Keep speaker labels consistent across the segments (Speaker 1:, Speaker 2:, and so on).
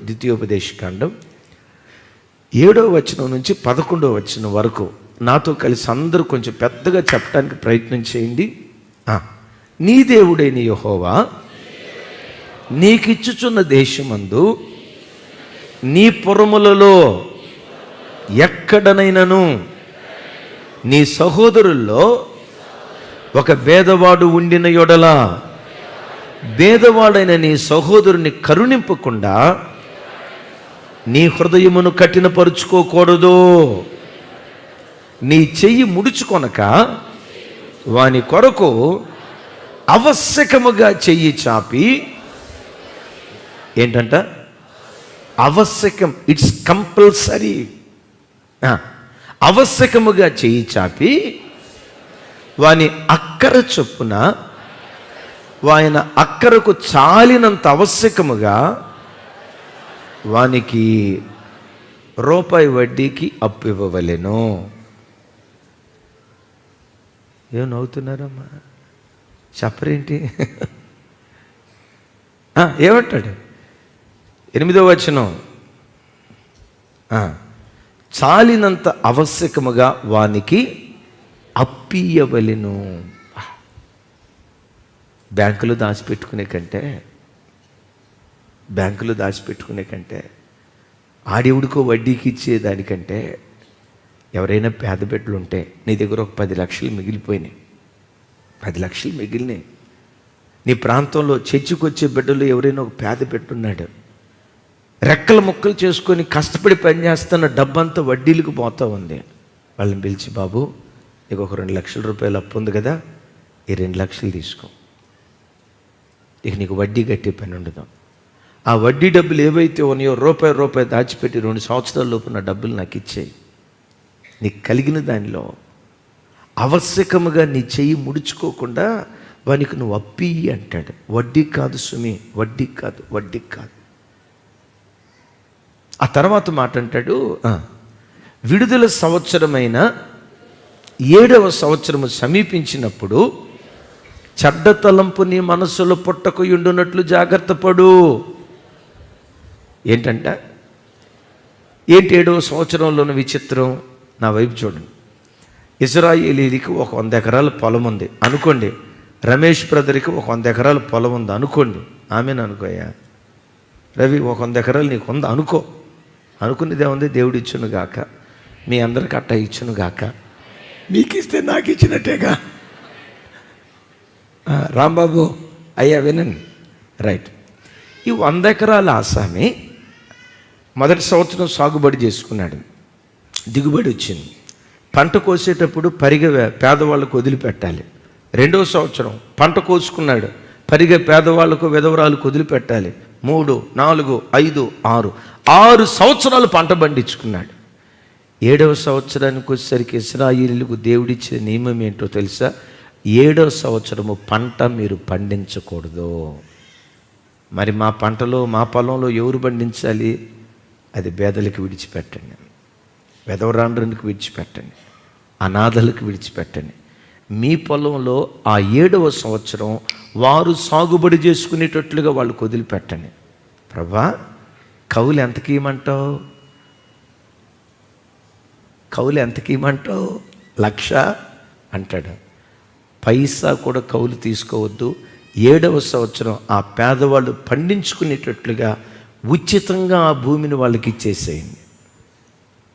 Speaker 1: ద్వితీయోపదేశకాండం 7వ వచనం నుంచి 11వ వచనం వరకు నాతో కలిసి అందరూ కొంచెం పెద్దగా చెప్పడానికి ప్రయత్నం చేయండి. నీ దేవుడైన యెహోవా నీకిచ్చుచున్న దేశమందు నీ పురములలో ఎక్కడనైనను నీ సహోదరుల్లో ఒక భేదవాడు ఉండిన యెడల భేదవాడైన నీ సహోదరుని కరుణింపకుండా నీ హృదయమును కఠినపరుచుకోకూడదు. నీ చెయ్యి ముడుచుకొనక వాని కొరకు ఆవశ్యకముగా చెయ్యి చాపి, ఏంటంట ఆవశ్యకం, ఇట్స్ కంపల్సరీ, ఆవశ్యకముగా చెయ్యి చాపి వాని అక్కర చొప్పున వాయన అక్కరకు చాలినంత ఆవశ్యకముగా వానికి రూపాయి వడ్డీకి అప్పు ఇవ్వవలెను. ఏం నవ్వుతున్నారమ్మా, చెప్పరేంటి? ఏమంటాడు 8వ వచనం, చాలినంత ఆవశ్యకముగా వానికి అప్పియవలెను. బ్యాంకులు దాచిపెట్టుకునే కంటే ఆడెవుడికో వడ్డీకి ఇచ్చేదానికంటే ఎవరైనా పేద బిడ్డలు ఉంటే నీ దగ్గర ఒక 10 లక్షలు మిగిలిపోయినాయి, 10 లక్షలు మిగిలినాయి, నీ ప్రాంతంలో చర్చికొచ్చే బిడ్డలు ఎవరైనా ఒక పేద పెట్టున్నాడు, రెక్కల ముక్కలు చేసుకొని కష్టపడి పనిచేస్తున్న డబ్బంతా వడ్డీలకు పోతూ ఉంది. వాళ్ళని పిలిచి, బాబు నీకు ఒక 2 లక్షల రూపాయలు అప్పు ఉంది కదా, ఈ 2 లక్షలు తీసుకో, ఇక నీకు వడ్డీ కట్టే పని ఉండదు. ఆ వడ్డీ డబ్బులు ఏవైతే ఉన్నాయో రూపాయి దాచిపెట్టి 2 సంవత్సరాల లోపు నా డబ్బులు నాకు ఇచ్చేయి. నీకు కలిగిన దానిలో ఆవశ్యకముగా నీ చెయ్యి ముడుచుకోకుండా వానికి నువ్వు అప్పి అంటాడు. వడ్డీ కాదు సుమి, వడ్డీ కాదు. ఆ తర్వాత మాట అంటాడు, విడుదల సంవత్సరమైన 7వ సంవత్సరము సమీపించినప్పుడు చెడ్డ తలంపు నీ మనస్సులో పుట్టకయుండునట్లు జాగ్రత్త పడు. ఏంటంట, ఏంటి 7వ సంవత్సరంలోని విచిత్రం? నా వైపు చూడండి. ఇశ్రాయేలీకి ఒక 100 ఎకరాల పొలం ఉంది అనుకోండి, రమేష్ బ్రదర్కి ఒక 100 ఎకరాల పొలం ఉంది అనుకోండి. ఆమెను అనుకోయా, రవి ఒక 100 ఎకరాలు నీకు ఉంది అనుకో. అనుకునేదే ఉంది, దేవుడు ఇచ్చును గాక, మీ అందరికి అట్ట ఇచ్చును గాక, మీకు ఇస్తే నాకు ఇచ్చినట్టేగా. రాంబాబు అయ్యా వినండి, రైట్. ఈ 100 ఎకరాల ఆసామి మొదటి సంవత్సరం సాగుబడి చేసుకున్నాడు, దిగుబడి వచ్చింది. పంట కోసేటప్పుడు పరిగె పేదవాళ్ళకు వదిలిపెట్టాలి. 2వ సంవత్సరం పంట కోసుకున్నాడు, పరిగె పేదవాళ్ళకు విధవరాలకు వదిలిపెట్టాలి. 3, 4, 5, 6 సంవత్సరాలు పంట పండించుకున్నాడు. 7వ సంవత్సరానికి వచ్చేసరికి ఇశ్రాయేలీయులకు దేవుడిచ్చిన నియమం ఏంటో తెలుసా? 7వ సంవత్సరము పంట మీరు పండించకూడదు. మరి మా పంటలో మా పొలంలో ఎవరు పండించాలి? అది పేదలకు విడిచిపెట్టండి, విధవరాండ్రునికి విడిచిపెట్టండి, అనాథలకు విడిచిపెట్టండి. మీ పొలంలో ఆ 7వ సంవత్సరం వారు సాగుబడి చేసుకునేటట్లుగా వాళ్ళకు వదిలిపెట్టండి. ప్రభా, కౌలు ఎంతకి ఇవ్వమంటావు? 1,00,000 అంటాడు. పైసా కూడా కౌలు తీసుకోవద్దు. 7వ సంవత్సరం ఆ పేదవాళ్ళు పండించుకునేటట్లుగా ఉచితంగా ఆ భూమిని వాళ్ళకి ఇచ్చేసేయండి.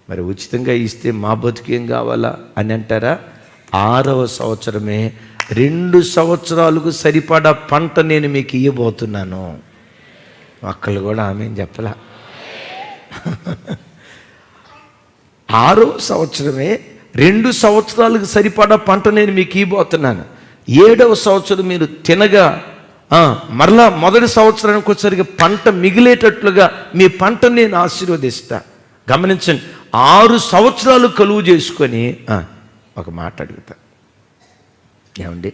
Speaker 1: మరి ఉచితంగా ఇస్తే మా బతుకేం కావాలా అని అంటారా? 6వ సంవత్సరమే 2 సంవత్సరాలకు సరిపడా పంట నేను మీకు ఇవ్వబోతున్నాను. ఒక్కళ్ళు కూడా ఆమెను చెప్పలా. 6వ సంవత్సరమే 2 సంవత్సరాలకు సరిపడా పంట నేను మీకు ఇవ్వబోతున్నాను. 7వ సంవత్సరం మీరు తినగా మరలా మొదటి సంవత్సరానికి వచ్చేసరికి పంట మిగిలేటట్లుగా మీ పంట నేను ఆశీర్వదిస్తా. గమనించండి, 6 సంవత్సరాలు కలువు చేసుకొని ఒక మాట అడుగుతా. ఏమండి,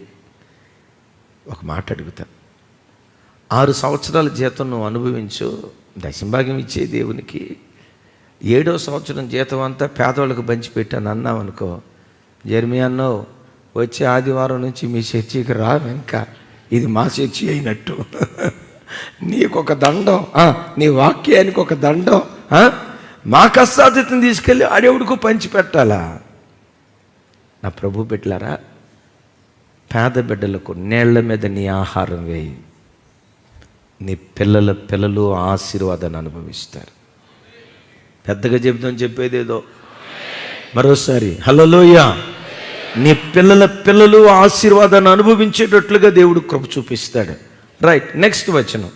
Speaker 1: ఒక మాట అడుగుతా. 6 సంవత్సరాల జీతం నువ్వు అనుభవించు, దశంభాగం ఇచ్చే దేవునికి. 7వ సంవత్సరం జీతం అంతా పేదవాళ్ళకు పంచిపెట్టాను అన్నావు అనుకో, జర్మీ అన్నావు, వచ్చే ఆదివారం నుంచి మీ చర్చికి రా, ఇంకా ఇది మా చర్చి అయినట్టు. నీకొక దండం, నీ వాక్యానికి ఒక దండం, మా కష్టాతీతం తీసుకెళ్ళి ఆడెవడికో పంచి పెట్టాలా? నా ప్రభు బిడ్డలారా, పేద బిడ్డలకు నీళ్ల మీద నీ ఆహారం వేయి, నీ పిల్లలు ఆశీర్వాదాన్ని అనుభవిస్తారు. పెద్దగా చెబుతాం, చెప్పేదేదో మరోసారి హల్లెలూయా. నీ పిల్లలు ఆశీర్వాదాన్ని అనుభవించేటట్లుగా దేవుడు కృప చూపిస్తాడు. రైట్, నెక్స్ట్ వచనం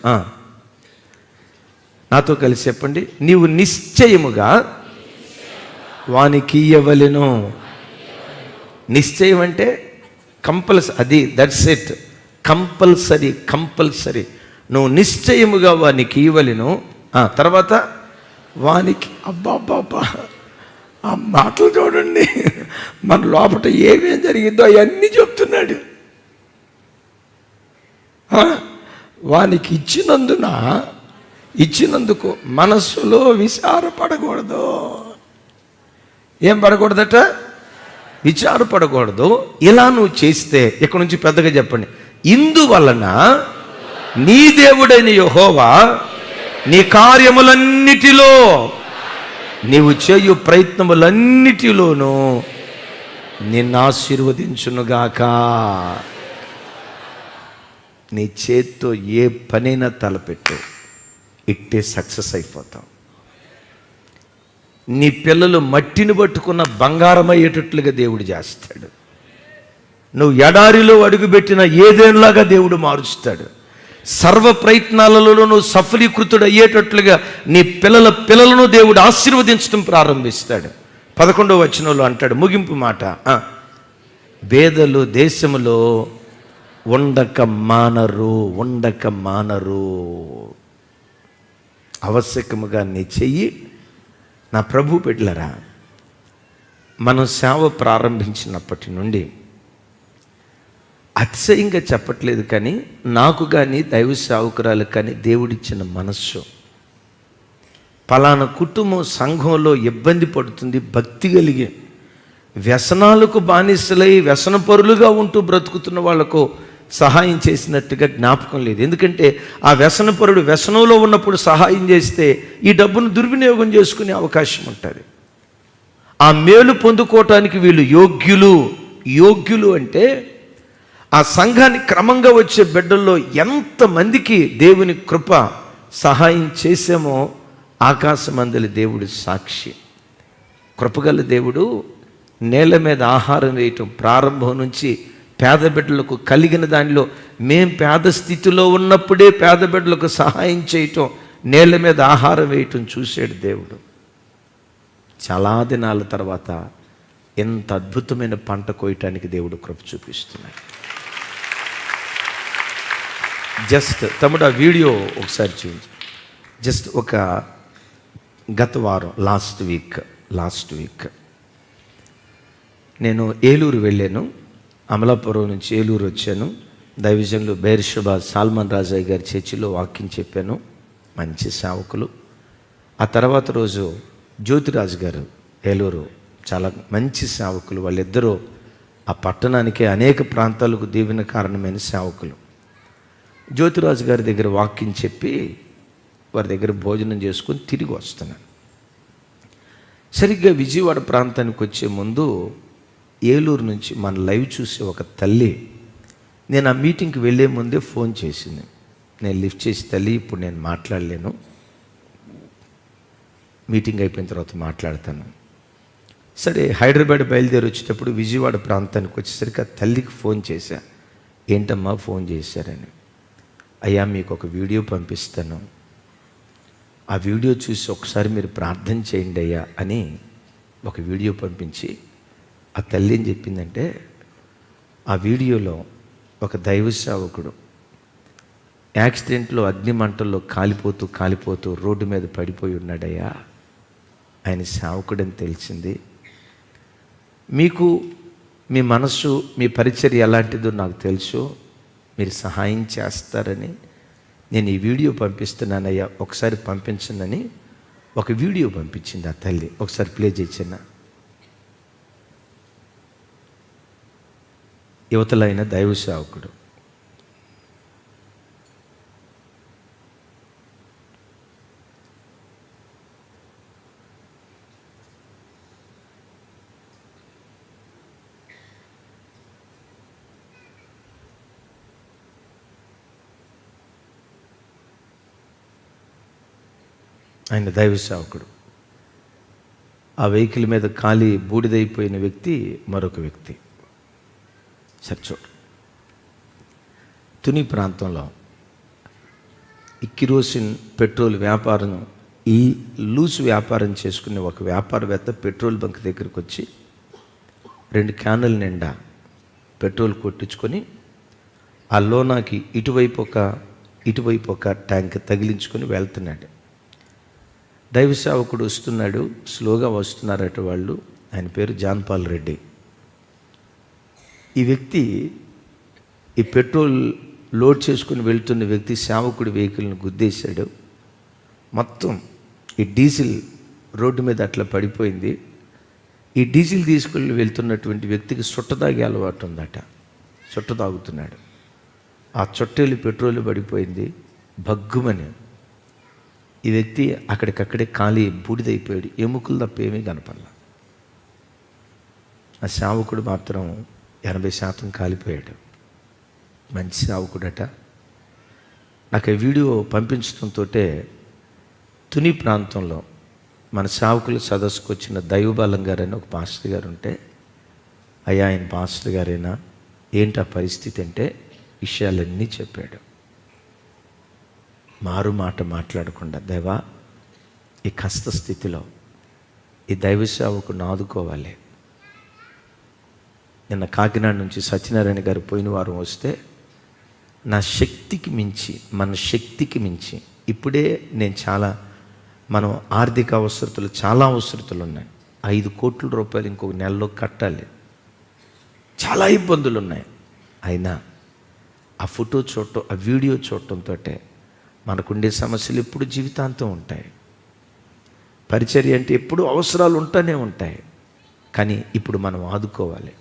Speaker 1: నాతో కలిసి చెప్పండి. నీవు నిశ్చయముగా వానికి ఇయ్యవలెను. నిశ్చయం అంటే కంపల్సరీ, అది దట్స్ ఇట్, కంపల్సరీ. నువ్వు నిశ్చయముగా వానికి ఇవ్వలేను. తర్వాత వానికి, అబ్బాబ్బాబ్బా, ఆ మాటలు చూడండి, మన లోపల ఏమేం జరిగిందో అవన్నీ చెప్తున్నాడు. వానికి ఇచ్చినందుకు మనస్సులో విచారపడకూడదు. ఏం పడకూడదట? విచారపడకూడదు. ఇలా నువ్వు చేస్తే, ఇక్కడ నుంచి పెద్దగా చెప్పండి, ఇందువలన నీ దేవుడైన యెహోవా నీ కార్యములన్నిటిలో, నీవు చేయు ప్రయత్నములన్నిటిలోనూ నిన్ను ఆశీర్వదించునుగాక. నీ చేత్తో ఏ పనైనా తలపెట్టు, ఇట్టే సక్సెస్ అయిపోతాం. నీ పిల్లలు మట్టిని పట్టుకున్న బంగారం అయ్యేటట్లుగా దేవుడు చేస్తాడు. నువ్వు ఎడారిలో అడుగుపెట్టిన ఏదేలాగా దేవుడు మారుస్తాడు. సర్వ ప్రయత్నాలలో నువ్వు సఫలీకృతుడు అయ్యేటట్లుగా నీ పిల్లలను దేవుడు ఆశీర్వదించడం ప్రారంభిస్తాడు. 11వ వచనంలో అంటాడు, ముగింపు మాట, బేదలు దేశములో ఉండక మానరు. ఆవశ్యకముగా నీ చెయ్యి. నా ప్రభు బిడ్డలారా, మనం సేవ ప్రారంభించినప్పటి నుండి అతిశయంగా చెప్పట్లేదు, కానీ నాకు కానీ దైవ సేవకురాలకు కానీ దేవుడిచ్చిన మనస్సు, పలానా కుటుంబం సంఘంలో ఇబ్బంది పడుతుంది, భక్తి కలిగి వ్యసనాలకు బానిసలై వ్యసనపరులుగా ఉంటూ బ్రతుకుతున్న వాళ్లకు సహాయం చేసినట్టుగా జ్ఞాపకం లేదు. ఎందుకంటే ఆ వ్యసనపరుడు వ్యసనంలో ఉన్నప్పుడు సహాయం చేస్తే ఈ డబ్బును దుర్వినియోగం చేసుకునే అవకాశం ఉంటుంది. ఆ మేలు పొందుకోవటానికి వీళ్ళు యోగ్యులు అంటే ఆ సంఘానికి క్రమంగా వచ్చే బిడ్డల్లో ఎంతమందికి దేవుని కృప సహాయం చేసామో ఆకాశమందలి దేవుడు సాక్షి. కృపగల దేవుడు నేల మీద ఆహారం వేయటం ప్రారంభం నుంచి పేద బిడ్డలకు కలిగిన దానిలో, మేం పేద స్థితిలో ఉన్నప్పుడే పేద బిడ్డలకు సహాయం చేయటం, నేల మీద ఆహారం వేయటం చూశాడు దేవుడు. చాలా దినాల తర్వాత ఎంత అద్భుతమైన పంట కోయటానికి దేవుడు కృప చూపిస్తున్నాడు. జస్ట్ తమ్ముడు ఆ వీడియో ఒకసారి చూపించు. జస్ట్ ఒక గత వారం లాస్ట్ వీక్ నేను ఏలూరు వెళ్ళాను. అమలాపురం నుంచి ఏలూరు వచ్చాను. దైవజనులు బేర్షబా సాల్మన్ రాజయ్య గారి చర్చిలో వాక్యం చెప్పాను. మంచి సేవకులు. ఆ తర్వాత రోజు జ్యోతిరాజు గారు ఏలూరు, చాలా మంచి సేవకులు. వాళ్ళిద్దరూ ఆ పట్టణానికి అనేక ప్రాంతాలకు దీవెన కారణమైన సేవకులు. జ్యోతిరాజు గారి దగ్గర వాక్యం చెప్పి వారి దగ్గర భోజనం చేసుకొని తిరిగి వస్తున్నాను. సరిగ్గా విజయవాడ ప్రాంతానికి వచ్చే ముందు ఏలూరు నుంచి మన లైవ్ చూసే ఒక తల్లి, నేను ఆ మీటింగ్కి వెళ్ళే ముందే ఫోన్ చేసింది. నేను లిఫ్ట్ చేసి, తల్లి ఇప్పుడు నేను మాట్లాడలేను, మీటింగ్ అయిపోయిన తర్వాత మాట్లాడతాను. సరే, హైదరాబాద్ బయలుదేరి వచ్చేటప్పుడు విజయవాడ ప్రాంతానికి వచ్చేసరికి ఆ తల్లికి ఫోన్ చేశా. ఏంటమ్మా ఫోన్ చేశారని. అయ్యా మీకు ఒక వీడియో పంపిస్తాను, ఆ వీడియో చూసి ఒకసారి మీరు ప్రార్థన చేయండి అయ్యా అని ఒక వీడియో పంపించి, ఆ తల్లి ఏం చెప్పిందంటే, ఆ వీడియోలో ఒక దైవ సేవకుడు యాక్సిడెంట్లో అగ్నిమంటల్లో కాలిపోతూ రోడ్డు మీద పడిపోయి ఉన్నాడయ్యా, ఆయన సేవకుడని తెలిసింది. మీకు మీ మనస్సు, మీ పరిచర్య ఎలాంటిదో నాకు తెలుసు, మీరు సహాయం చేస్తారని నేను ఈ వీడియో పంపిస్తున్నానయ్యా, ఒకసారి పంపించండి ఒక వీడియో పంపించింది ఆ తల్లి. ఒకసారి ప్లే చేసిన. యువతలైన దైవ సేవకుడు. ఆయన దైవ సేవకుడు. ఆ వెహికల్ మీద ఖాళీ బూడిదైపోయిన వ్యక్తి మరొక వ్యక్తి. సరే చూడు, తుని ప్రాంతంలో ఈ కిరోసిన్ పెట్రోల్ వ్యాపారం, ఈ లూసు వ్యాపారం చేసుకునే ఒక వ్యాపారవేత్త పెట్రోల్ బంక్ దగ్గరికి వచ్చి 2 క్యానుల నిండా పెట్రోల్ కొట్టించుకొని ఆ లోనాకి ఇటువైపు ఒక ట్యాంక్ తగిలించుకొని వెళ్తున్నాడు. దైవ సేవకుడు వస్తున్నాడు, స్లోగా వస్తున్నారట వాళ్ళు. ఆయన పేరు జాన్ పాల్ రెడ్డి. ఈ వ్యక్తి ఈ పెట్రోల్ లోడ్ చేసుకుని వెళ్తున్న వ్యక్తి సేవకుడి వెహికల్ని గుద్దేశాడు. మొత్తం ఈ డీజిల్ రోడ్డు మీద అట్లా పడిపోయింది. ఈ డీజిల్ తీసుకుని వెళ్తున్నటువంటి వ్యక్తికి చుట్ట తాగే అలవాటు ఉందట. చుట్ట తాగుతున్నాడు. ఆ చుట్టెలు పెట్రోల్ పడిపోయింది. భగ్గుమని ఈ వ్యక్తి అక్కడికక్కడే ఖాళీ బూడిదైపోయాడు. ఎముకలు తప్ప ఏమీ కనపడలా. ఆ సేవకుడు మాత్రం 80% కాలిపోయాడు. మంచి సేవకుడట. నాకు ఈ వీడియో పంపించడంతో తుని ప్రాంతంలో మన సేవకుల సదస్సుకు వచ్చిన దైవబాలం గారు అని ఒక పాస్టర్ గారు ఉంటే, అయ్యా ఆయన పాస్టర్ గారైనా ఏంటి ఆ పరిస్థితి అంటే విషయాలన్నీ చెప్పాడు. మారు మాట మాట్లాడకుండా, దేవా ఈ కష్ట స్థితిలో ఈ దైవ సేవకుని ఆదుకోవాలి. నిన్న కాకినాడ నుంచి సత్యనారాయణ గారు పోయిన వారం వస్తే, నా శక్తికి మించి, మన శక్తికి మించి ఇప్పుడే నేను మనం ఆర్థిక అవసరతలు, చాలా అవసరతలు ఉన్నాయి. 5 కోట్ల రూపాయలు ఇంకొక నెలలో కట్టాలి. చాలా ఇబ్బందులు ఉన్నాయి. అయినా ఆ ఫోటో చూడటం, ఆ వీడియో చూడటంతో మనకుండే సమస్యలు ఎప్పుడు జీవితాంతం ఉంటాయి. పరిచర్య అంటే ఎప్పుడు అవసరాలు ఉంటూనే ఉంటాయి. కానీ ఇప్పుడు మనం ఆదుకోవాలి.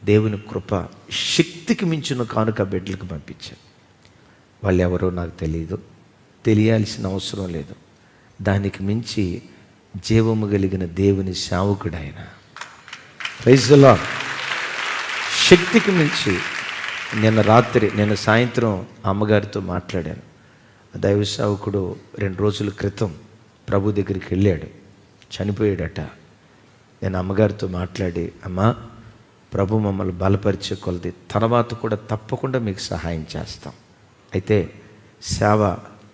Speaker 1: దేవుని కృప శక్తికి మించిన కానుక బిడ్డలకు పంపించారు. వాళ్ళు ఎవరో నాకు తెలియదు, తెలియాల్సిన అవసరం లేదు. దానికి మించి జీవము కలిగిన దేవుని సేవకుడు ఆయన. Praise the Lord. శక్తికి మించి నిన్న సాయంత్రం అమ్మగారితో మాట్లాడాను. దైవ సేవకుడు 2 రోజుల క్రితం ప్రభు దగ్గరికి వెళ్ళాడు, చనిపోయాడట. నేను అమ్మగారితో మాట్లాడి, అమ్మా ప్రభు మమ్మల్ని బలపరిచే కొలది తర్వాత కూడా తప్పకుండా మీకు సహాయం చేస్తాం. అయితే సేవ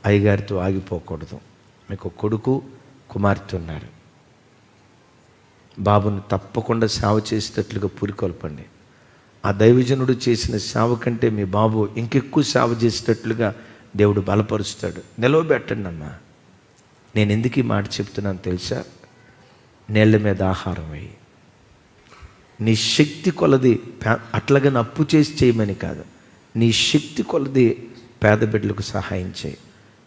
Speaker 1: అయ్యగారితో ఆగిపోకూడదు. మీకు కొడుకు కుమార్తె ఉన్నారు. బాబును తప్పకుండా సేవ చేసేటట్లుగా పురికొల్పండి. ఆ దైవజనుడు చేసిన సేవ కంటే మీ బాబు ఇంకెక్కువ సేవ చేసేటట్లుగా దేవుడు బలపరుస్తాడు. నిలవబెట్టండి అమ్మా. నేను ఎందుకు ఈ మాట చెప్తున్నాను తెలుసా? నీళ్ళ మీద ఆహారం అయ్యి నీ శక్తి కొలది, అట్లాగా అప్పు చేసి చేయమని కాదు, నీ శక్తి కొలది పేద బిడ్డలకు సహాయం చేయి.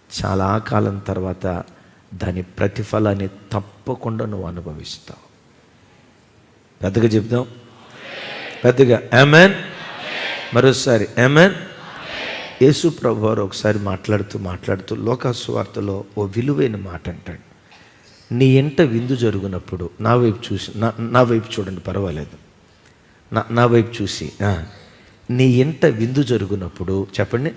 Speaker 1: చాలా కాలం తర్వాత దాని ప్రతిఫలాన్ని తప్పకుండా నువ్వు అనుభవిస్తావు. పెద్దగా చెప్దాం, పెద్దగా ఆమేన్. మరోసారి ఆమేన్. యేసు ప్రభు వారు ఒకసారి మాట్లాడుతూ లోకా సువార్తలో ఓ విలువైన మాట అంటాడు. నీ ఎంట విందు జరుగునప్పుడు నా వైపు చూడండి, పర్వాలేదు, నా వైపు చూసి, నీ ఎంట విందు జరుగునప్పుడు చెప్పండి,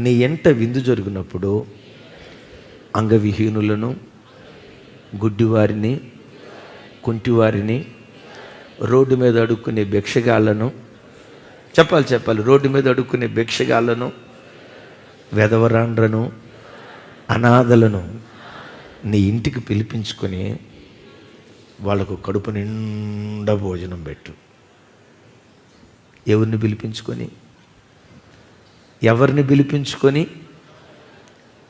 Speaker 1: నీ ఎంట విందు జరిగినప్పుడు అంగవిహీనులను, గుడ్డివారిని, కుంటివారిని, రోడ్డు మీద అడుక్కునే భిక్షగాళ్లను, చెప్పాలి, రోడ్డు మీద అడుక్కునే భిక్షగాళ్లను, వెధవరాండ్రను, అనాథలను నీ ఇంటికి పిలిపించుకొని వాళ్ళకు కడుపు నిండా భోజనం పెట్టు. ఎవరిని పిలిపించుకొని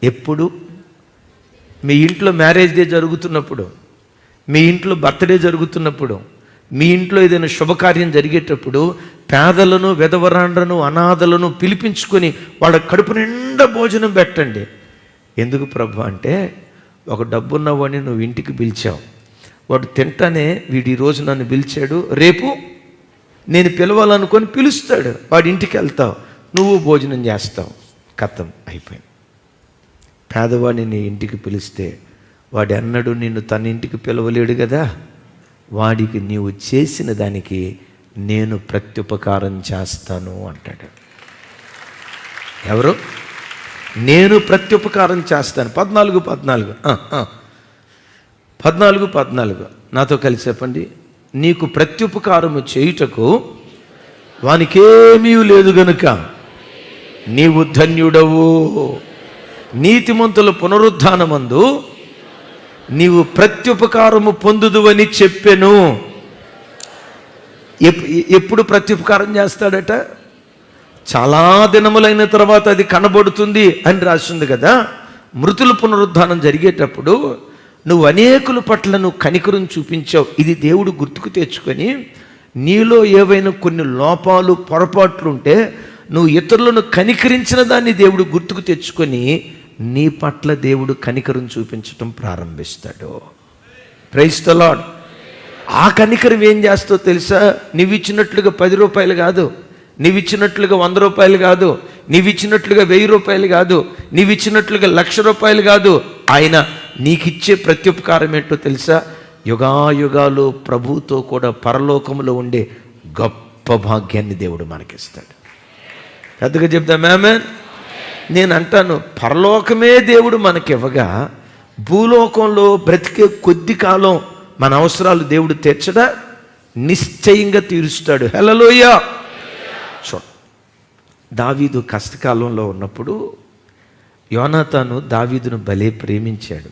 Speaker 1: ఎప్పుడు? మీ ఇంట్లో మ్యారేజ్ డే జరుగుతున్నప్పుడు, మీ ఇంట్లో బర్త్డే జరుగుతున్నప్పుడు, మీ ఇంట్లో ఏదైనా శుభకార్యం జరిగేటప్పుడు పేదలను, వెధవరాండ్రను, అనాథలను పిలిపించుకొని వాళ్ళ కడుపు నిండా భోజనం పెట్టండి. ఎందుకు ప్రభు అంటే, ఒక డబ్బున్నవాడిని నువ్వు ఇంటికి పిలిచావు, వాడు తింటానే వీడు ఈరోజు నన్ను పిలిచాడు, రేపు నేను పిలవాలనుకొని పిలుస్తాడు, వాడి ఇంటికి వెళ్తావు, నువ్వు భోజనం చేస్తావు, కథం అయిపోయింది. పేదవాడిని నీ ఇంటికి పిలిస్తే వాడు అన్నడు నిన్ను తన ఇంటికి పిలవలేడు కదా. వాడికి నీవు చేసిన దానికి నేను ప్రత్యుపకారం చేస్తాను అంటాడు. ఎవరు? నేను ప్రత్యుపకారం చేస్తాను. 14 నాతో కలిసి చెప్పండి. నీకు ప్రత్యుపకారము చేయుటకు వానికేమీ లేదు గనుక నీవు ధన్యుడవు. నీతిమంతుల పునరుద్ధానమందు నీవు ప్రత్యుపకారము పొందుదువని చెప్పెను. ఎప్పుడు ప్రత్యుపకారం చేస్తాడట? చాలా దినములైన తర్వాత అది కనబడుతుంది అని రాసింది కదా. మృతుల పునరుద్ధానం జరిగేటప్పుడు నువ్వు అనేకుల పట్ల నువ్వు కనికరం చూపించావు. ఇది దేవుడు గుర్తుకు తెచ్చుకొని నీలో ఏవైనా కొన్ని లోపాలు పొరపాట్లు ఉంటే నువ్వు ఇతరులను కనికరించిన దాన్ని దేవుడు గుర్తుకు తెచ్చుకొని నీ పట్ల దేవుడు కనికరం చూపించటం ప్రారంభిస్తాడు. Praise the Lord. ఆ కనికరం ఏం చేస్తావు తెలుసా? నువ్వు ఇచ్చినట్లుగా 10 రూపాయలు కాదు, నువ్వు ఇచ్చినట్లుగా 100 రూపాయలు కాదు, నువ్వు ఇచ్చినట్లుగా 1000 రూపాయలు కాదు, నువ్వు ఇచ్చినట్లుగా 1,00,000 రూపాయలు కాదు. ఆయన నీకిచ్చే ప్రత్యుపకారం ఏంటో తెలుసా? యుగాయుగాలు ప్రభువుతో కూడా పరలోకములో ఉండే గొప్ప భాగ్యాన్ని దేవుడు మనకిస్తాడు. పెద్దగా చెప్తాం ఆమేన్. నేను అంటాను, పరలోకమే దేవుడు మనకివ్వగా భూలోకంలో బ్రతికే కొద్ది కాలం మన అవసరాలు దేవుడు తీర్చడా? నిశ్చయంగా తీరుస్తాడు. హల్లెలూయా. దావీదు కష్టకాలంలో ఉన్నప్పుడు యోనాతాను దావీదును భలే ప్రేమించాడు.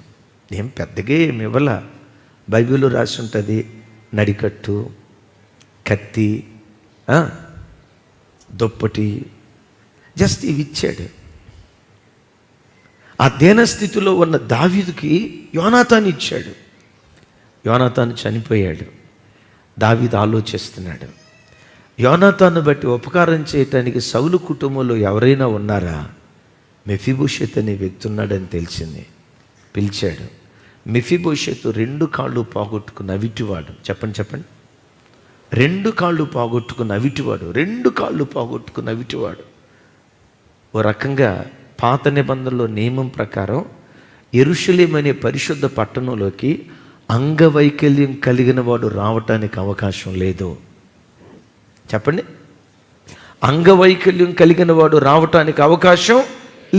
Speaker 1: ఏం పెద్దగా ఏమి ఇవ్వాల. బైబిల్లో రాసి ఉంటుంది, నడికట్టు, కత్తి, దుప్పటి, జస్ట్ ఇవి ఇచ్చాడు. ఆ దీనస్థితిలో ఉన్న దావీదుకి యోనాతాను ఇచ్చాడు. యోనాతాను చనిపోయాడు. దావీదు ఆలోచిస్తున్నాడు, యోనాతాను బట్టి ఉపకారం చేయటానికి సౌలు కుటుంబంలో ఎవరైనా ఉన్నారా? మెఫీబోషెత్ అనే వ్యక్తి ఉన్నాడని తెలిసింది. పిలిచాడు. మెఫీబోషెత్ 2 కాళ్ళు పోగొట్టుకున్న అవిటివాడు. చెప్పండి 2 కాళ్ళు పోగొట్టుకున్న అవిటివాడు. 2 కాళ్ళు పోగొట్టుకున్న అవిటివాడు. ఓ రకంగా పాత నిబంధనలో నియమం ప్రకారం యెరూషలేము అనే పరిశుద్ధ పట్టణంలోకి అంగవైకల్యం కలిగిన వాడు రావటానికి అవకాశం లేదు. చెప్పండి. అంగవైకల్యం కలిగిన వాడు రావటానికి అవకాశం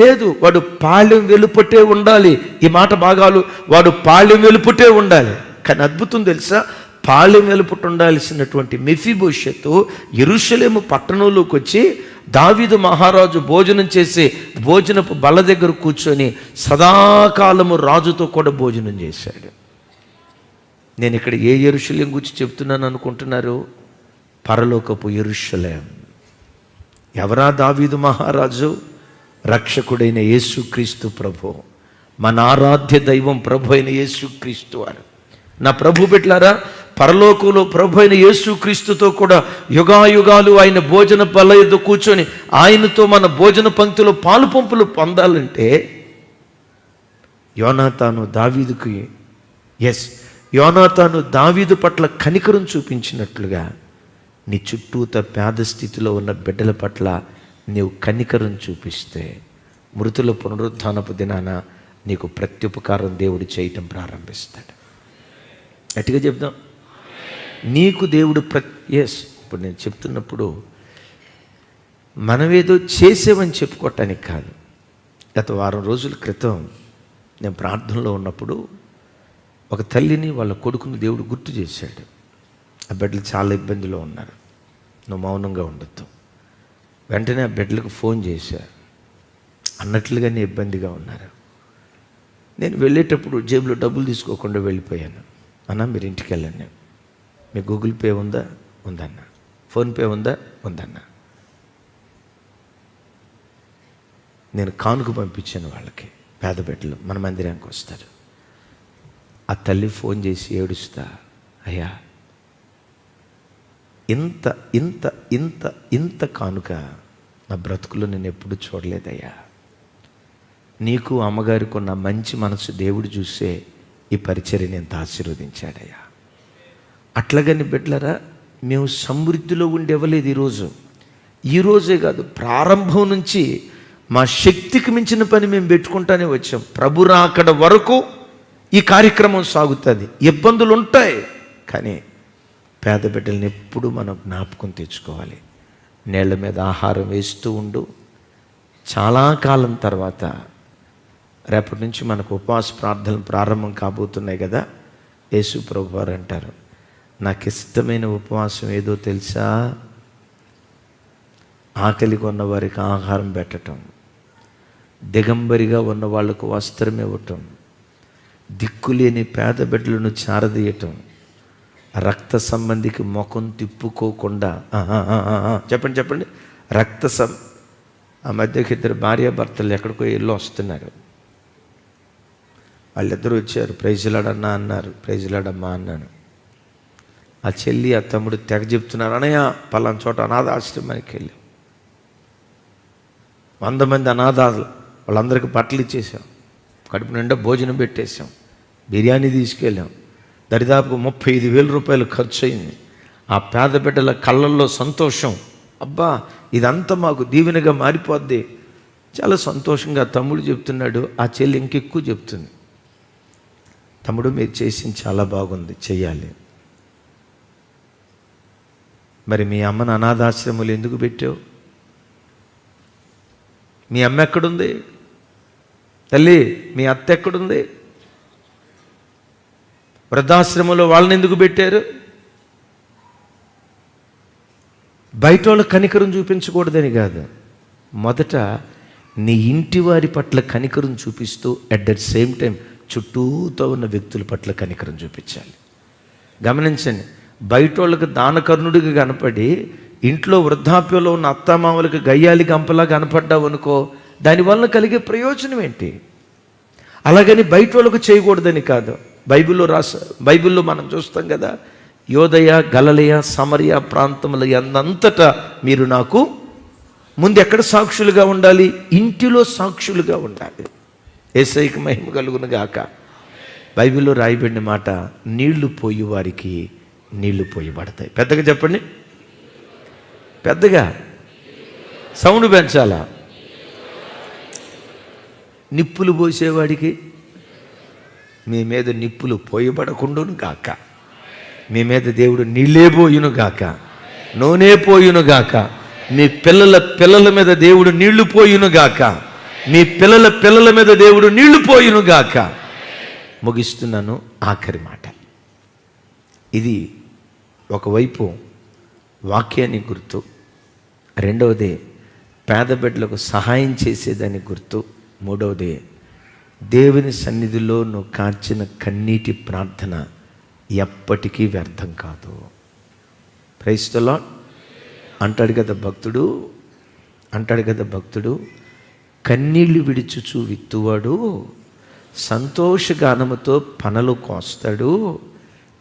Speaker 1: లేదు. వాడు పాళెం వెలుపటే ఉండాలి. ఈ మాట భాగాలు, వాడు పాళెం వెలుపటే ఉండాలి. కానీ అద్భుతం తెలుసా? పాళెం వెలుపట ఉండాల్సినటువంటి మెఫీబోషెతు యెరూషలేము పట్టణంలోకి వచ్చి దావీదు మహారాజు భోజనం చేసి భోజనపు బల్ల దగ్గర కూర్చొని సదాకాలము రాజుతో కూడా భోజనం చేశాడు. నేను ఇక్కడ ఏ యెరూషలేము గురించి చెప్తున్నాను అనుకుంటున్నారు? పరలోకపు యెరూషలేము. ఎవరా దావీదు మహారాజు? రక్షకుడైన యేసుక్రీస్తు ప్రభు, మన ఆరాధ్య దైవం ప్రభు అయిన యేసుక్రీస్తు వారు. నా ప్రభు బిడ్డలారా, పరలోకంలో ప్రభు అయిన యేసుక్రీస్తుతో కూడా యుగాయుగాలు ఆయన భోజన బల్ల యొద్ద కూర్చొని ఆయనతో మన భోజన పంక్తిలో పాలు పంపులు పొందాలంటే యోనాతాను దావీదు పట్ల కనికరం చూపించినట్లుగా నీ చుట్టూత పేద స్థితిలో ఉన్న బిడ్డల పట్ల నీవు కనికరం చూపిస్తే మృతుల పునరుత్థానపు దినాన నీకు ప్రత్యుపకారం దేవుడు చేయటం ప్రారంభిస్తాడు. గట్టిగా చెప్దాం. నీకు దేవుడు ఇప్పుడు నేను చెప్తున్నప్పుడు మనమేదో చేసేవని చెప్పుకోవటానికి కాదు. గత వారం రోజుల క్రితం నేను ప్రార్థనలో ఉన్నప్పుడు ఒక తల్లిని వాళ్ళ కొడుకుని దేవుడు గుర్తు చేశాడు. ఆ బిడ్డలు చాలా ఇబ్బందిలో ఉన్నారు. నువ్వు మౌనంగా ఉండొద్దు. వెంటనే ఆ బిడ్డలకు ఫోన్ చేశారు. అన్నట్లుగానే ఇబ్బందిగా ఉన్నారు. నేను వెళ్ళేటప్పుడు జేబులో డబ్బులు తీసుకోకుండా వెళ్ళిపోయాను. అన్న మీరు ఇంటికి వెళ్ళండి, మీ గూగుల్ పే ఉందా? ఉందన్న. ఫోన్పే ఉందా? ఉందన్న. నేను కానుక పంపించాను వాళ్ళకి. పేద బిడ్డలు మన మందిరానికి వస్తారు. ఆ తల్లి ఫోన్ చేసి ఏడుస్తా, అయ్యా ఇంత ఇంత ఇంత ఇంత కానుక నా బ్రతుకులో నేను ఎప్పుడు చూడలేదయ్యా. నీకు అమ్మగారికి ఉన్న మంచి మనసు దేవుడు చూసే ఈ పరిచర్యని ఎంత ఆశీర్వదించాడయ్యా. అట్లాగని బిడ్డలారా, మేము సమృద్ధిలో ఉండేవ్వలేదు. ఈరోజే కాదు, ప్రారంభం నుంచి మా శక్తికి మించిన పని మేము పెట్టుకుంటానే వచ్చాం. ప్రభు రాకడ వరకు ఈ కార్యక్రమం సాగుతుంది. ఇబ్బందులు ఉంటాయి, కానీ పేద బిడ్డల్ని ఎప్పుడు మనం జ్ఞాపకం తెచ్చుకోవాలి. నేళ్ల మీద ఆహారం వేస్తూ ఉండు, చాలా కాలం తర్వాత రేపటి నుంచి మనకు ఉపవాస ప్రార్థనలు ప్రారంభం కాబోతున్నాయి కదా. యేసు ప్రభు వారు అంటారు, నాకు ఇష్టమైన ఉపవాసం ఏదో తెలుసా? ఆకలిగా ఉన్న వారికి ఆహారం పెట్టడం, దిగంబరిగా ఉన్న వాళ్లకు వస్త్రం ఇవ్వటం, దిక్కులేని పేద బిడ్డలను చారదీయటం, రక్త సంబంధికి ముఖం తిప్పుకోకుండా చెప్పండి ఆ మధ్యకి ఇద్దరు భార్యాభర్తలు ఎక్కడికో ఇల్లు వస్తున్నారు. వాళ్ళిద్దరూ వచ్చారు. ప్రైజులాడన్నా అన్నారు, ప్రైజులాడమ్మా అన్నాను. ఆ చెల్లి ఆ తమ్ముడు తెగ చెప్తున్నారు, అనయ్య పలానా చోట అనాథాశ్రమానికి వెళ్ళాం, 100 మంది అనాథాలు, వాళ్ళందరికీ బట్టలు ఇచ్చేసాం, కడుపు నిండా భోజనం పెట్టేశాం, బిర్యానీ తీసుకెళ్ళాం, దరిదాపు 35,000 రూపాయలు ఖర్చు అయింది. ఆ పేద బిడ్డల కళ్ళల్లో సంతోషం, అబ్బా ఇదంతా మాకు దీవెనగా మారిపోద్ది. చాలా సంతోషంగా తమ్ముడు చెప్తున్నాడు. ఆ చెల్లి ఇంకెక్కువ చెప్తుంది, తమ్ముడు మీరు చేసింది చాలా బాగుంది, చెయ్యాలి. మరి మీ అమ్మను అనాథాశ్రములు ఎందుకు పెట్టావు? మీ అమ్మ ఎక్కడుంది తల్లి? మీ అత్త ఎక్కడుంది? వృద్ధాశ్రమంలో వాళ్ళని ఎందుకు పెట్టారు? బయట వాళ్ళ కనికరం చూపించకూడదని కాదు, మొదట నీ ఇంటి వారి పట్ల కనికరం చూపిస్తూ అట్ ద సేమ్ టైం చుట్టూతో ఉన్న వ్యక్తుల పట్ల కనికరం చూపించాలి. గమనించండి, బయట వాళ్ళకి దానకర్ణుడిగా కనపడి ఇంట్లో వృద్ధాప్యంలో ఉన్న అత్తామామలకు గయ్యాలి గంపలా కనపడ్డావు అనుకో, దానివల్ల కలిగే ప్రయోజనం ఏంటి? అలాగని బయట వాళ్ళకు చేయకూడదని కాదు. బైబిల్లో మనం చూస్తాం కదా, యోదయ గలలయ సమరయ ప్రాంతముల యందంతటా మీరు నాకు ముందు ఎక్కడ సాక్షులుగా ఉండాలి? ఇంటిలో సాక్షులుగా ఉండాలి. యేసయ్యకి మహిమ కలుగును గాక. బైబిల్లో రాయబడిన మాట, నీళ్లు పోయి వారికి నీళ్లు పోయబడతాయి. పెద్దగా చెప్పండి, పెద్దగా సౌండ్ పెంచాలా? నిప్పులు పోసేవాడికి మీ మీద నిప్పులు పోయబడకుండాను గాక, మీ మీద దేవుడు నీళ్ళే పోయును గాక, నూనె పోయును గాక, మీ పిల్లల మీద దేవుడు నీళ్లు పోయును గాక, మీ పిల్లల మీద దేవుడు నీళ్లు పోయును గాక. ముగిస్తున్నాను, ఆఖరి మాట. ఇది ఒకవైపు వాక్యాన్ని గుర్తు, రెండవది పేద బిడ్డలకు సహాయం చేసేదాన్ని గుర్తు, మూడవది దేవుని సన్నిధిలో నువ్వు కార్చిన కన్నీటి ప్రార్థన ఎప్పటికీ వ్యర్థం కాదు. Praise the Lord. అంటాడు కదా భక్తుడు, కన్నీళ్లు విడిచుచు విత్తువాడు సంతోషగానముతో పనలు కోస్తాడు,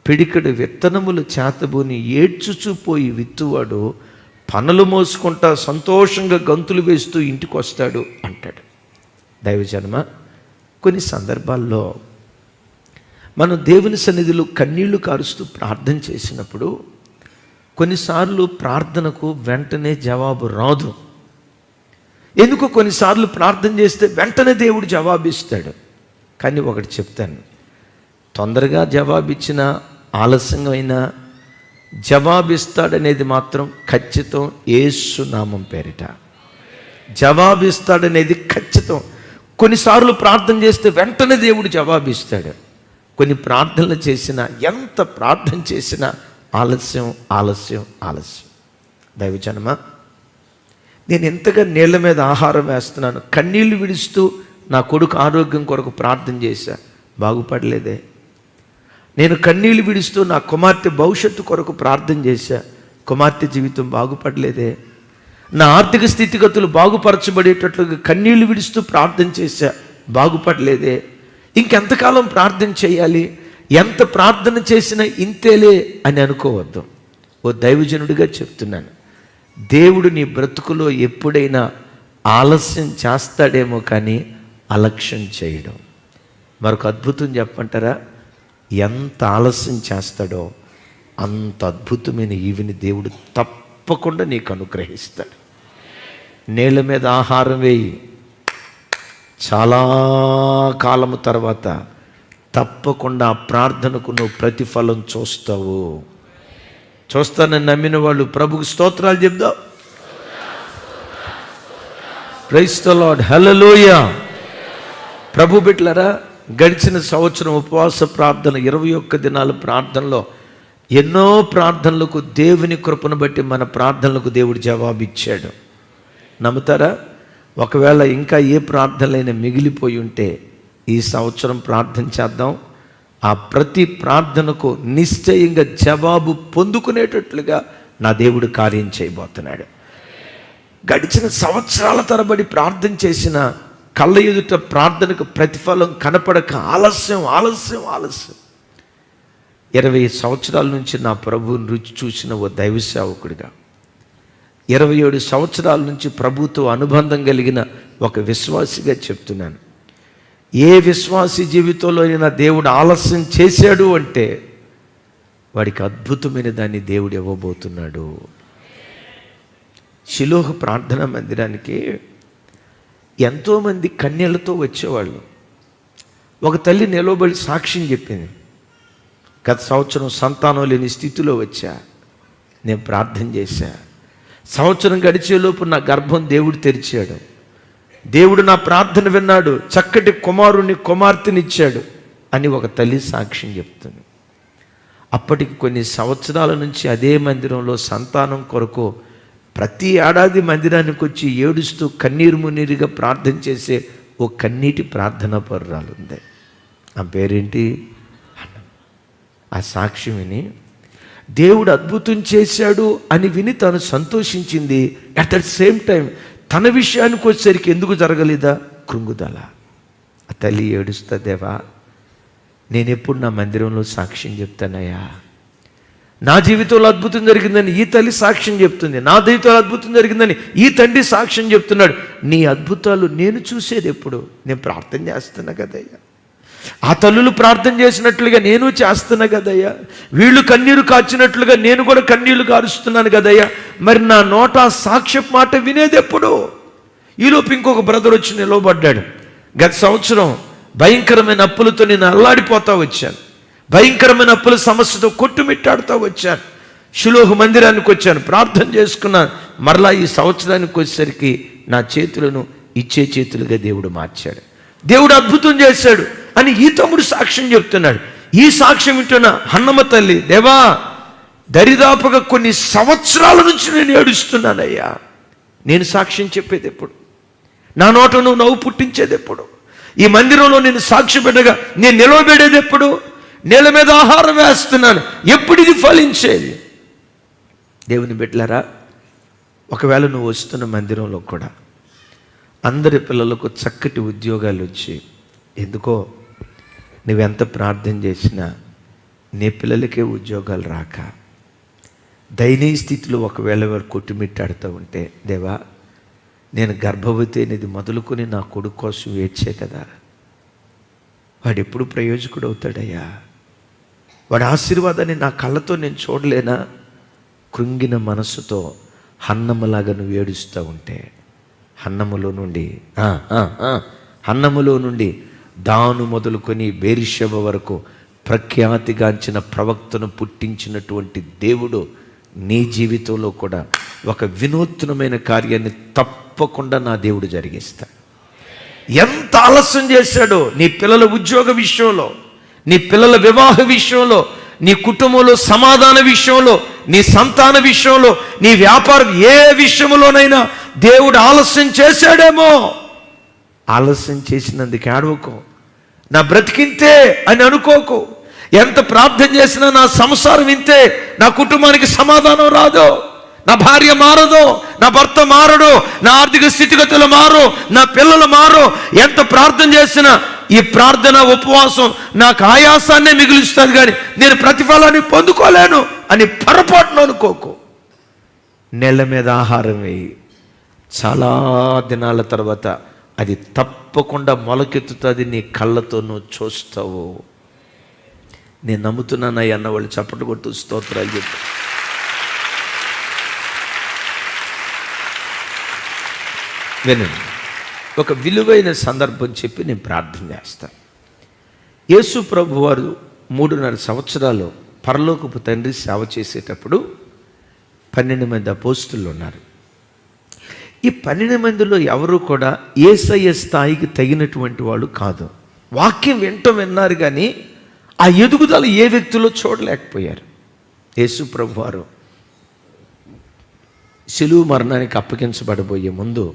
Speaker 1: పిడికడు విత్తనములు చేతబూని ఏడ్చుచూ పోయి విత్తువాడు పనలు మోసుకుంటా సంతోషంగా గంతులు వేస్తూ ఇంటికి వస్తాడు అంటాడు. దైవజనమ, కొన్ని సందర్భాల్లో మనం దేవుని సన్నిధిలో కన్నీళ్లు కారుస్తూ ప్రార్థన చేసినప్పుడు కొన్నిసార్లు ప్రార్థనకు వెంటనే జవాబు రాదు. ఎందుకు? కొన్నిసార్లు ప్రార్థన చేస్తే వెంటనే దేవుడు జవాబిస్తాడు. కానీ ఒకటి చెప్తాను, తొందరగా జవాబిచ్చిన ఆలస్యంగా జవాబిస్తాడనేది మాత్రం ఖచ్చితం. యేసు నామం పేరిట జవాబిస్తాడనేది ఖచ్చితం. కొన్నిసార్లు ప్రార్థన చేస్తే వెంటనే దేవుడు జవాబిస్తాడు. కొన్ని ప్రార్థనలు చేసినా, ఎంత ప్రార్థన చేసినా ఆలస్యం. దైవజనమా, నేను ఎంతగా నీళ్ల మీద ఆహారం వేస్తున్నాను, కన్నీళ్లు విడుస్తూ నా కొడుకు ఆరోగ్యం కొరకు ప్రార్థన చేశా, బాగుపడలేదే. నేను కన్నీళ్లు విడుస్తూ నా కుమార్తె భవిష్యత్తు కొరకు ప్రార్థన చేశా, కుమార్తె జీవితం బాగుపడలేదే. నా ఆర్థిక స్థితిగతులు బాగుపరచబడేటట్లుగా కన్నీళ్లు విడుస్తూ ప్రార్థన చేశా, బాగుపడలేదే. ఇంకెంతకాలం ప్రార్థన చేయాలి? ఎంత ప్రార్థన చేసినా ఇంతేలే అని అనుకోవద్దు. ఓ దైవజనుడిగా చెప్తున్నాను, దేవుడు నీ బ్రతుకులో ఎప్పుడైనా ఆలస్యం చేస్తాడేమో కానీ అలక్ష్యం చేయడం. మరొక అద్భుతం చెప్పంటారా? ఎంత ఆలస్యం చేస్తాడో అంత అద్భుతమైన ఈవిని దేవుడు తప్పకుండా నీకు అనుగ్రహిస్తాడు. నేల మీద ఆహారం వేయి, చాలా కాలము తర్వాత తప్పకుండా ఆ ప్రార్థనకు నువ్వు ప్రతిఫలం చూస్తావు. చూస్తానని నమ్మిన వాళ్ళు ప్రభుకు స్తోత్రాలు చెప్దాం. Praise the lord. హల్లెలూయా. ప్రభు బిడ్డలారా, గడిచిన సంవత్సరం ఉపవాస ప్రార్థన 21 దినాల ప్రార్థనలో ఎన్నో ప్రార్థనలకు దేవుని కృపను బట్టి మన ప్రార్థనలకు దేవుడు జవాబిచ్చాడు. నమ్ముతారా? ఒకవేళ ఇంకా ఏ ప్రార్థనలైనా మిగిలిపోయి ఉంటే ఈ సంవత్సరం ప్రార్థన చేద్దాం. ఆ ప్రతి ప్రార్థనకు నిశ్చయంగా జవాబు పొందుకునేటట్లుగా నా దేవుడు కార్యం చేయబోతున్నాడు. గడిచిన సంవత్సరాల తరబడి ప్రార్థన చేసిన కళ్ళ ఎదుట ప్రార్థనకు ప్రతిఫలం కనపడక ఆలస్యం 20 సంవత్సరాల నుంచి నా ప్రభువుని రుచి చూసిన ఓ దైవ సేవకుడిగా, 27 సంవత్సరాల నుంచి ప్రభుతో అనుబంధం కలిగిన ఒక విశ్వాసిగా చెప్తున్నాను, ఏ విశ్వాసి జీవితంలో అయినా దేవుడు ఆలస్యం చేశాడు అంటే వాడికి అద్భుతమైన దాన్ని దేవుడు ఇవ్వబోతున్నాడు. షిలోహు ప్రార్థనా మందిరానికి ఎంతోమంది కన్యలతో వచ్చేవాళ్ళు. ఒక తల్లి నిలబడి సాక్ష్యం చెప్పింది, గత సంవత్సరం సంతానం లేని స్థితిలో వచ్చా, నేను ప్రార్థన చేశా, సంవత్సరం గడిచేలోపు నా గర్భం దేవుడు తెరిచాడు, దేవుడు నా ప్రార్థన విన్నాడు, చక్కటి కుమార్తెనిచ్చాడు అని ఒక తల్లి సాక్ష్యం చెప్తుంది. అప్పటికి కొన్ని సంవత్సరాల నుంచి అదే మందిరంలో సంతానం కొరకు ప్రతి ఏడాది మందిరానికి వచ్చి ఏడుస్తూ కన్నీరు మున్నీరుగా ప్రార్థన చేసే ఓ కన్నీటి ప్రార్థనా పరురాలు ఉంది. ఆ పేరేంటి? ఆ సాక్ష్యం విని దేవుడు అద్భుతం చేశాడు అని విని తను సంతోషించింది. అట్ ద సేమ్ టైం తన విషయానికి వచ్చేసరికి ఎందుకు జరగలేదా కృంగుదల. ఆ తల్లి ఏడుస్తా, దేవా నేను ఎప్పుడు నా మందిరంలో సాక్ష్యం చెప్తానయ్యా, నా జీవితంలో అద్భుతం జరిగిందని ఈ తల్లి సాక్ష్యం చెప్తుంది, నా జీవితంలో అద్భుతం జరిగిందని ఈ తండ్రి సాక్ష్యం చెప్తున్నాడు, నీ అద్భుతాలు నేను చూసేది ఎప్పుడు? నేను ప్రార్థన చేస్తున్నా కదయ్యా, ఆ తల్లులు ప్రార్థన చేసినట్లుగా నేను చేస్తున్నా కదయ్యా, వీళ్ళు కన్నీరు కాచినట్లుగా నేను కూడా కన్నీళ్లు కారుస్తున్నాను కదయ్యా, మరి నా నోట సాక్ష్య మాట వినేది ఎప్పుడు? ఈలోపు ఇంకొక బ్రదర్ వచ్చి నిలవబడ్డాడు. గత సంవత్సరం భయంకరమైన అప్పులతో నేను అల్లాడిపోతా వచ్చాను, భయంకరమైన అప్పుల సమస్యతో కొట్టుమిట్టాడుతూ వచ్చాను, షిలోహు మందిరానికి వచ్చాను, ప్రార్థన చేసుకున్నాను. మరలా ఈ సంవత్సరానికి వచ్చేసరికి నా చేతులను ఇచ్చే చేతులుగా దేవుడు మార్చాడు, దేవుడు అద్భుతం చేశాడు అని ఈ తమ్ముడు సాక్ష్యం చెప్తున్నాడు. ఈ సాక్ష్యం వింటున్న హన్నమ్మ తల్లి, దేవా దరిదాపుగా కొన్ని సంవత్సరాల నుంచి నేను ఏడుస్తున్నానయ్యా, నేను సాక్ష్యం చెప్పేది ఎప్పుడు? నా నోట నువ్వు నవ్వు పుట్టించేది ఎప్పుడు? ఈ మందిరంలో నేను సాక్షి పెట్టగా నేను నిలవబెడేది ఎప్పుడు? నేల మీద ఆహారం వేస్తున్నాను, ఎప్పుడు ఇది ఫలించేది? దేవుని బిడ్డలారా, ఒకవేళ నువ్వు వస్తున్న మందిరంలో కూడా అందరి పిల్లలకు చక్కటి ఉద్యోగాలు వచ్చి, ఎందుకో నువ్వెంత ప్రార్థన చేసినా నీ పిల్లలకే ఉద్యోగాలు రాక దయనీయ స్థితిలో ఒకవేళ వారు కొట్టుమిట్టాడుతూ ఉంటే, దేవా నేను గర్భవతి అనేది మొదలుకొని నా కొడుకు కోసం ఏడ్చే కదా, వాడు ఎప్పుడు ప్రయోజకుడు అవుతాడయ్యా, వాడి ఆశీర్వాదాన్ని నా కళ్ళతో నేను చూడలేనా? కృంగిన మనస్సుతో హన్నమ్మలాగా నువ్వు ఏడుస్తూ ఉంటే హన్నములో నుండి దాను మొదలుకొని బేర్షెబ వరకు ప్రఖ్యాతిగాంచిన ప్రవక్తను పుట్టించినటువంటి దేవుడు నీ జీవితంలో కూడా ఒక వినూత్నమైన కార్యాన్ని తప్పకుండా నా దేవుడు జరిగిస్తాడు. ఎంత ఆలస్యం చేశాడో నీ పిల్లల ఉద్యోగ విషయంలో, నీ పిల్లల వివాహ విషయంలో, నీ కుటుంబంలో సమాధాన విషయంలో, నీ సంతాన విషయంలో, నీ వ్యాపారం ఏ విషయంలోనైనా దేవుడు ఆలస్యం చేశాడేమో. ఆలస్యం చేసినందుకు ఏడవకు, నా బ్రతికింతే అని అనుకోకు. ఎంత ప్రార్థన చేసినా నా సంసారం ఇంతే, నా కుటుంబానికి సమాధానం రాదో, నా భార్య మారదో, నా భర్త మారడు, నా ఆర్థిక స్థితిగతులు మారు, నా పిల్లలు మారు, ఎంత ప్రార్థన చేసినా ఈ ప్రార్థన ఉపవాసం నాకు ఆయాసాన్నే మిగులుస్తుంది కానీ నేను ప్రతిఫలాన్ని పొందుకోలేను అని పొరపాటును అనుకోకు. నెల మీద ఆహారం వేయి, చాలా దినాల తర్వాత అది తప్పకుండా మొలకెత్తుతుంది, నీ కళ్ళతో నువ్వు చూస్తావు. నేను నమ్ముతున్నానయ్య అన్న వాళ్ళు చప్పట్లు కొట్టు స్తోత్రాలు చెప్పు. వినండి, ఒక విలువైన సందర్భం చెప్పి నేను ప్రార్థన చేస్తాను. యేసు ప్రభు వారు 3.5 సంవత్సరాలు పరలోకపు తండ్రి సేవ చేసేటప్పుడు 12 మంది అపోస్తులు ఉన్నారు. ఈ 12 మందిలో ఎవరు కూడా యేసయ్య స్థాయికి తగినటువంటి వాళ్ళు కాదు. వాక్యం విన్నారు కానీ ఆ ఎదుగుదల ఏ వ్యక్తిలో చూడలేకపోయారు. యేసు ప్రభువారు శిలువ మరణానికి అప్పగించబడబోయే ముందు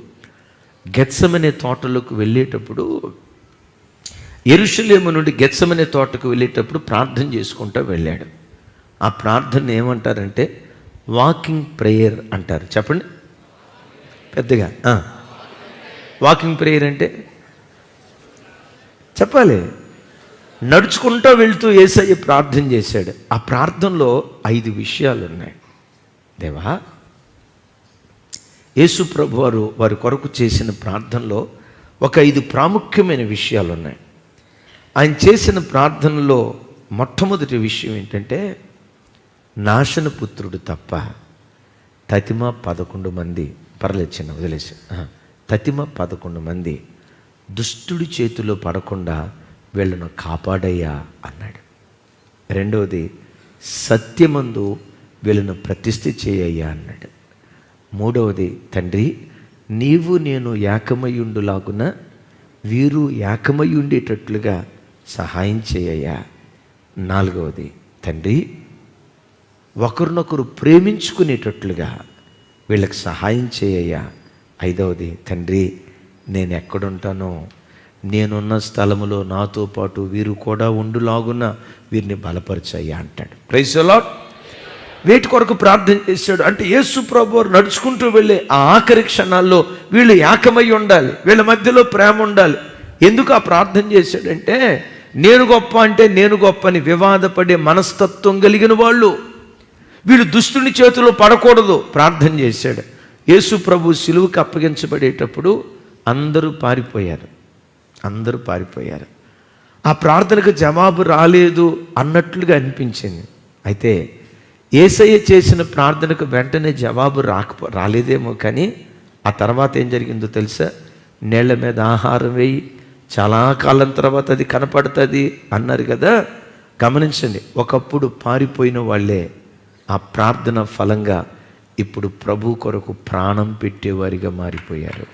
Speaker 1: గెత్సెమనే తోటలోకి వెళ్ళేటప్పుడు, యెరూషలేము నుండి గెత్సెమనే తోటకు వెళ్ళేటప్పుడు ప్రార్థన చేసుకుంటూ వెళ్ళాడు. ఆ ప్రార్థన ఏమంటారంటే వాకింగ్ ప్రేయర్ అంటారు. చెప్పండి పెద్దగా. వాకింగ్ ప్రేయర్ అంటే చెప్పాలి. నడుచుకుంటూ వెళ్తూ యేసయ్య ప్రార్థన చేశాడు. ఆ ప్రార్థనలో 5 విషయాలు ఉన్నాయి. దేవా, యేసు ప్రభు వారి కొరకు చేసిన ప్రార్థనలో ఒక 5 ప్రాముఖ్యమైన విషయాలు ఉన్నాయి. ఆయన చేసిన ప్రార్థనలో మొట్టమొదటి విషయం ఏంటంటే నాశనపుత్రుడు తప్ప తతిమ 11 మంది, పర్లేదు చిన్న వదిలేసి, తతిమ 11 మంది దుష్టుడి చేతిలో పడకుండా వీళ్ళను కాపాడయ్యా అన్నాడు. రెండవది, సత్యమందు వీళ్ళను ప్రతిష్ఠ చేయయ్యా అన్నాడు. మూడవది, తండ్రి నీవు నేను ఏకమయ్యుండులాగున వీరు ఏకమై ఉండేటట్లుగా సహాయం చేయయ్యా. నాలుగవది, తండ్రి ఒకరినొకరు ప్రేమించుకునేటట్లుగా వీళ్ళకి సహాయం చేయయ్యా. ఐదవది, తండ్రి నేను ఎక్కడుంటానో నేనున్న స్థలములో నాతో పాటు వీరు కూడా ఉండులాగున వీరిని బలపరచయ్యా అంటాడు. Praise the Lord. వీటి కొరకు ప్రార్థన చేశాడు. అంటే యేసు ప్రభువు నడుచుకుంటూ వెళ్ళే ఆ ఆఖరి క్షణాల్లో వీళ్ళు ఏకమై ఉండాలి, వీళ్ళ మధ్యలో ప్రేమ ఉండాలి. ఎందుకు ఆ ప్రార్థన చేశాడంటే నేను గొప్ప అంటే నేను గొప్ప అని వివాదపడే మనస్తత్వం కలిగిన వాళ్ళు, వీళ్ళు దుష్టుని చేతిలో పడకూడదు ప్రార్థన చేశాడు. యేసు ప్రభు సిలువకు అప్పగించబడేటప్పుడు అందరూ పారిపోయారు. ఆ ప్రార్థనకు జవాబు రాలేదు అన్నట్లుగా అనిపించింది. అయితే యేసయ్య చేసిన ప్రార్థనకు వెంటనే జవాబు రాలేదేమో, కానీ ఆ తర్వాత ఏం జరిగిందో తెలుసా? నీళ్ల మీద ఆహారం వేయి, చాలా కాలం తర్వాత అది కనపడుతుంది అన్నారు కదా. గమనించండి, ఒకప్పుడు పారిపోయిన వాళ్ళే ఆ ప్రార్థన ఫలంగా ఇప్పుడు ప్రభు కొరకు ప్రాణం పెట్టేవారిగా మారిపోయారు.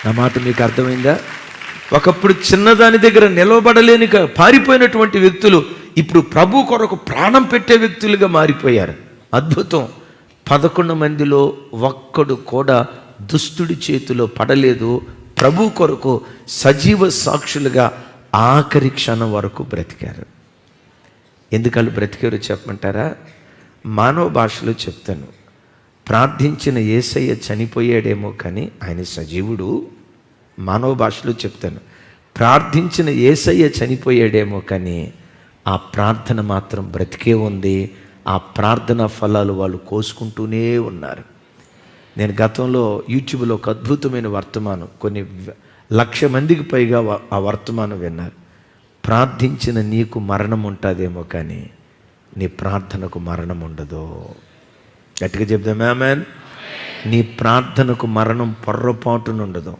Speaker 1: నా మాట మీకు అర్థమైందా? ఒకప్పుడు చిన్నదాని దగ్గర నిలవబడలేని పారిపోయినటువంటి వ్యక్తులు ఇప్పుడు ప్రభు కొరకు ప్రాణం పెట్టే వ్యక్తులుగా మారిపోయారు. అద్భుతం. 11 మందిలో ఒక్కడు కూడా దుష్టుడి చేతిలో పడలేదు. ప్రభు కొరకు సజీవ సాక్షులుగా ఆఖరి క్షణం వరకు బ్రతికారు. ఎందుకళ్ళు బ్రతికారు చెప్పమంటారా? మానవ భాషలో చెప్తాను. ప్రార్థించిన యేసయ్య చనిపోయాడేమో కానీ ఆయన సజీవుడు. మానవ భాషలో చెప్తాను, ప్రార్థించిన యేసయ్య చనిపోయాడేమో కానీ ఆ ప్రార్థన మాత్రం బ్రతికే ఉంది. ఆ ప్రార్థన ఫలాలు వాళ్ళు కోసుకుంటూనే ఉన్నారు. నేను గతంలో యూట్యూబ్లో ఒక అద్భుతమైన వర్తమానం, కొన్ని 1,00,000 మందికి పైగా ఆ వర్తమానం విన్నారు. ప్రార్థించిన నీకు మరణం ఉంటుందేమో కానీ నీ ప్రార్థనకు మరణం ఉండదు. గట్టిగా చెప్దాం ఆమేన్. నీ ప్రార్థనకు మరణం పొర్రపాటునుండదు.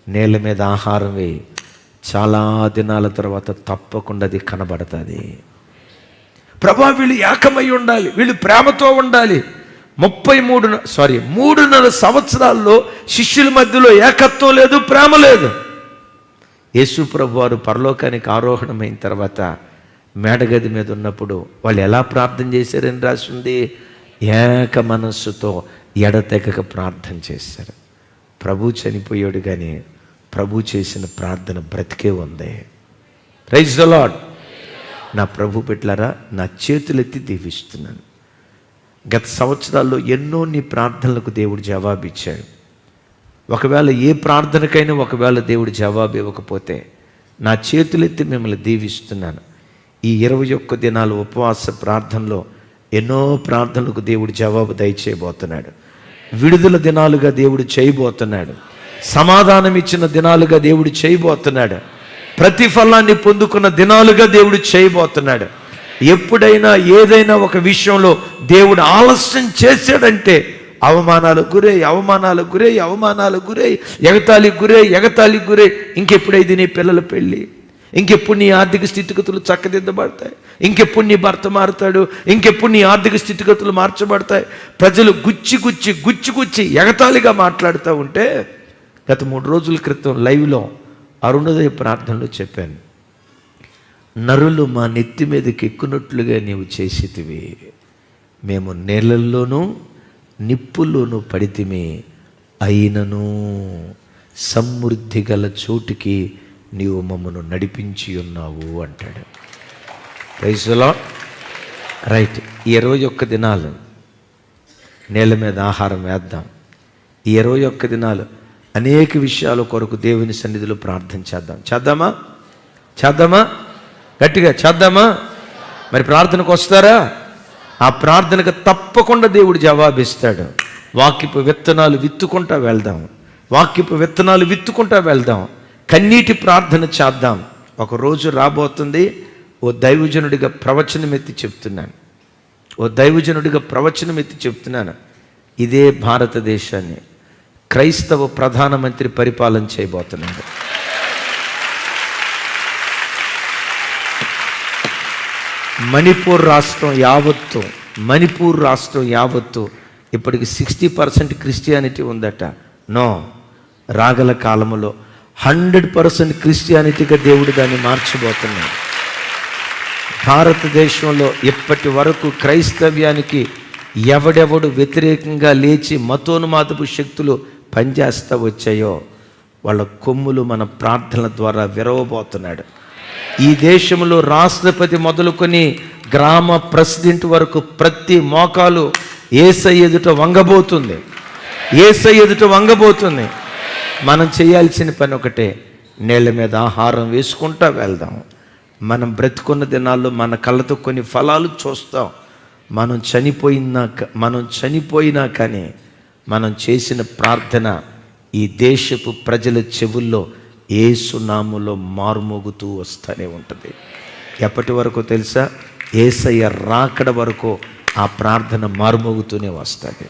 Speaker 1: నేల మీద ఆహారం వేయి, చాలా దినాల తర్వాత తప్పకుండా అది కనబడుతుంది. ప్రభా వీళ్ళు ఏకమై ఉండాలి, వీళ్ళు ప్రేమతో ఉండాలి. 3.5 సంవత్సరాల్లో శిష్యుల మధ్యలో ఏకత్వం లేదు, ప్రేమ లేదు. యేసు ప్రభు వారు పరలోకానికి ఆరోహణమైన తర్వాత మేడగది మీద ఉన్నప్పుడు వాళ్ళు ఎలా ప్రార్థన చేశారని రాసింది? ఏక మనస్సుతో ఎడతెగక ప్రార్థన చేశారు. ప్రభు చనిపోయాడు కానీ ప్రభు చేసిన ప్రార్థన బ్రతికే ఉంది. Praise the Lord. నా ప్రభు బిడ్డలారా, నా చేతులెత్తి దీవిస్తున్నాను. గత సంవత్సరాల్లో ఎన్నో నీ ప్రార్థనలకు దేవుడు జవాబు ఇచ్చాడు. ఒకవేళ ఏ ప్రార్థనకైనా ఒకవేళ దేవుడు జవాబు ఇవ్వకపోతే నా చేతులెత్తి మిమ్మల్ని దీవిస్తున్నాను. ఈ 21 దినాలు ఉపవాస ప్రార్థనలో ఎన్నో ప్రార్థనలకు దేవుడు జవాబు దయచేయబోతున్నాడు. విడుదల దినాలుగా దేవుడు చేయబోతున్నాడు. సమాధానం ఇచ్చిన దినాలుగా దేవుడు చేయబోతున్నాడు. ప్రతిఫలాన్ని పొందుకున్న దినాలుగా దేవుడు చేయబోతున్నాడు. ఎప్పుడైనా ఏదైనా ఒక విషయంలో దేవుడు ఆలస్యం చేశాడంటే అవమానాలకు గురై ఎగతాళికి గురై ఇంకెప్పుడైతే నీ పిల్లల పెళ్ళి, ఇంకెప్పుడు నీ ఆర్థిక స్థితిగతులు చక్కదిద్దబడతాయి, ఇంకెప్పుడు నీ భర్త మారుతాడు, ఇంకెప్పుడు నీ ఆర్థిక స్థితిగతులు మార్చబడతాయి. ప్రజలు గుచ్చి ఎగతాళిగా మాట్లాడుతూ ఉంటే గత 3 రోజుల క్రితం లైవ్లో అరుణోదయ ప్రార్థనలో చెప్పాను, నరులు మా నెత్తి మీదకి ఎక్కునట్లుగా నీవు చేసితివి, మేము నీళ్ళల్లోనూ నిప్పుల్లోనూ పడితిమి, అయినను సమృద్ధి గల చోటుకి నీవు మమ్మను నడిపించి ఉన్నావు అంటాడు. Praise the lord. రైట్, ఈ 21 దినాలు నేల మీద ఆహారం వేద్దాం. ఈ 21 దినాలు అనేక విషయాల కొరకు దేవుని సన్నిధిలో ప్రార్థన చేద్దామా? గట్టిగా చేద్దామా? మరి ప్రార్థనకు వస్తారా? ఆ ప్రార్థనకు తప్పకుండా దేవుడు జవాబిస్తాడు. వాక్యపు విత్తనాలు విత్తుకుంటా వెళ్దాం. కన్నీటి ప్రార్థన చేద్దాం. ఒక రోజు రాబోతుంది, ఓ దైవజనుడిగా ప్రవచనం ఎత్తి చెప్తున్నాను, ఇదే భారతదేశాన్ని క్రైస్తవ ప్రధానమంత్రి పరిపాలన చేయబోతున్నాడు. మణిపూర్ రాష్ట్రం యావత్తు ఇప్పటికి 60% క్రిస్టియానిటీ ఉందట. నో, రాగల కాలంలో 100% క్రిస్టియానిటీగా దేవుడు దాన్ని మార్చబోతున్నాడు. భారతదేశంలో ఇప్పటి వరకు క్రైస్తవ్యానికి ఎవడెవడు వ్యతిరేకంగా లేచి మతోన్మాదపు శక్తులు పనిచేస్తూ వచ్చాయో వాళ్ళ కొమ్ములు మన ప్రార్థనల ద్వారా విరవబోతున్నాడు. ఈ దేశంలో రాష్ట్రపతి మొదలుకొని గ్రామ ప్రెసిడెంట్ వరకు ప్రతి మోకాలు యేసయ్య ఎదుట వంగబోతుంది. మనం చేయాల్సిన పని ఒకటే, నేళ్ల మీద ఆహారం వేసుకుంటా వెళ్దాం. మనం బ్రతుకున్న దినాల్లో మన కళ్ళతో కొన్ని ఫలాలు చూస్తాం. మనం చనిపోయినా కానీ మనం చేసిన ప్రార్థన ఈ దేశపు ప్రజల చెవుల్లో యేసు నామములో మారుమోగుతూ వస్తూనే ఉంటుంది. ఎప్పటి వరకు తెలుసా? యేసయ్య రాకడ వరకు ఆ ప్రార్థన మారుమోగుతూనే వస్తుంది.